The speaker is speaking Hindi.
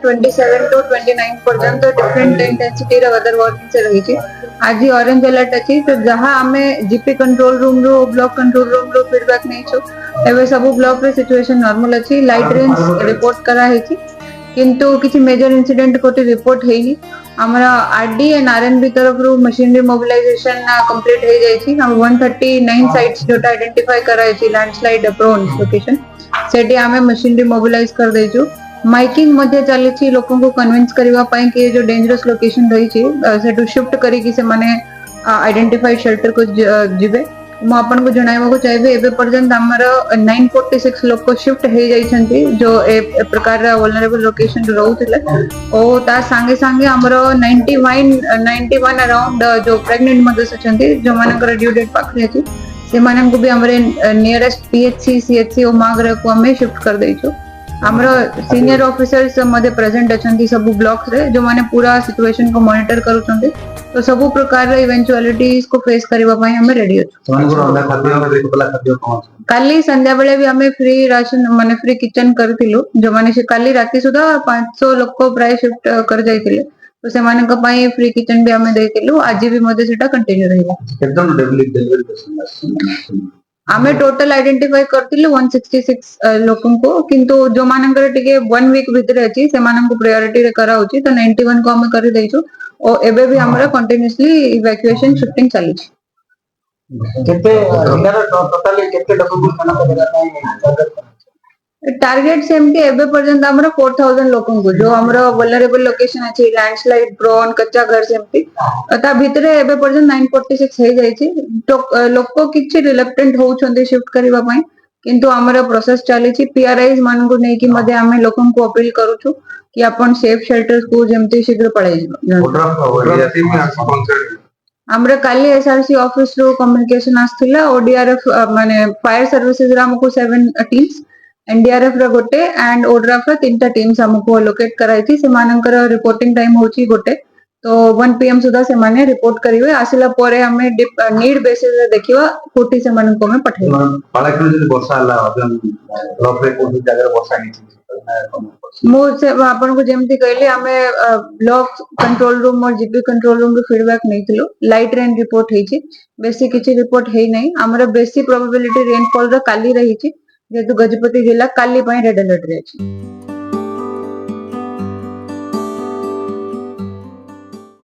27 to 29 पर्यंत डिफरेंट इंटेंसिटी रे वेदर वार्निंग से रही थी। आज ऑरेंज अलर्ट अच्छी तो जहां हमें जीपी कंट्रोल रूम रो ब्लॉक कंट्रोल रूम रो फीडबैक नहीं छु एबे सब ब्लॉक रे सिचुएशन नॉर्मल अच्छी लाइट रेंज रिपोर्ट करा है थी किंतु किसी मेजर इंसिडेंट कोटी रिपोर्ट हेनी हमारा आरडी एंड आरएनबी तरफ रू मशीनरी मोबिलाइजेशन कंप्लीट हो जाई थी हम 139 साइट्स जोटा आइडेंटिफाई कराई थी लैंडस्लाइड प्रोन लोकेशन सेठी हमें मशीनरी मोबिलाइज कर देजु माइकिंग मध्य चली थी लोगों को कन्विंस करबा पई कि जो डेंजरस लोकेशन रही थी सेटू शिफ्ट करी कि से माने आइडेंटिफाइड शेल्टर को जिबे मु आपन को जणाइबा को चाहिए एबे पर्यंत हमर 946 लोग को शिफ्ट हे जाई छंती जो ए प्रकार वल्नरेबल लोकेशन रहउथिले ओ ता संगे संगे हमर 91 अराउंड जो प्रेग्नेंट मदर्स छंती जो मानकर ड्यू डेट पाखरे अछि से मानन को भी हमरे नियरेस्ट पीएचसी सीएचसी ओ मागरे को हमें शिफ्ट कर देइछो हमर सीनियर ऑफिसर्स मध्ये प्रेजेंट अछंती सब ब्लॉक्स रे जो माने पूरा सिचुएशन को मॉनिटर करूछंती तो सब प्रकार रे इवेंचुअलिटीज को फेस करबा पई हम रेडी अछु काली संध्या बेले भी हमें फ्री राशन माने फ्री किचन करथिलु जो माने से काली राती सुधा 500 लोग को प्राय शिफ्ट कर जायतिले तो से माने को पई फ्री किचन भी हमें देथिलु आज भी मध्ये सेटा कंटिन्यू रहइबो एकदम डिलीवरी पर्सन आमे टोटल आइडेंटिफाई करथिलु 166 लोगों को किंतु जो मानकर टिके 1 वीक भीतर अछि से मानन को प्रायोरिटी रे करा होची तो 91 को हम कर देइछु ओ एबे भी हमरा कंटीन्यूअसली इवैक्यूएशन शिफ्टिंग चली छी केते इंडिया टोटली केते लोगों को खाना पड़ेगा टारगेट सेम के एबे पर्यंत हमर 4000 लोगों को जो हमर वल्नरेबल लोकेशन अछि लैंडस्लाइड प्रोन कच्चा घर सेमती ता भितरे एबे पर्यंत 946 हे जाई छी तो लोग को किछि रिलक्टेंट हो छंदे शिफ्ट करबा पई किंतु हमर प्रोसेस चली छी पीआरआईज मान को नै कि मध्ये हमें लोगों को अपील करू छु कि अपन सेफ शेल्टर्स को जेमती शीघ्र पड़ाई हमरा काली एसआरसी ऑफिस रो कम्युनिकेशन आस्थिला ओडीआरएफ माने फायर सर्विसेज रा हमको 7 टीम्स एनडीआरएफ रा गोटे एंड ओड्राफ रा 3टा टीम्स हमको लोकेट कराई थी से मानकर रिपोर्टिंग टाइम होची गोटे तो 1 पीएम सुधा से माने रिपोर्ट करिवे आसिला परे हमें नीड बेसिस रे देखिवा कोटी से मानन को में पठेवा बालक जदी वर्षा हला ब्लॉक रे कोठी जगह वर्षा नहीं मो से आपन को जेमती कहले हमें ब्लॉक कंट्रोल रूम और जीपी कंट्रोल रूम रो फीडबैक नहीं थिलो लाइट रेन रिपोर्ट हेची बेसी किछि रिपोर्ट हे नहीं हमरा बेसी प्रोबेबिलिटी रेनफॉल रो काली रही छी जेतु गजपति जिला काली पई रेड अलर्ट रे छी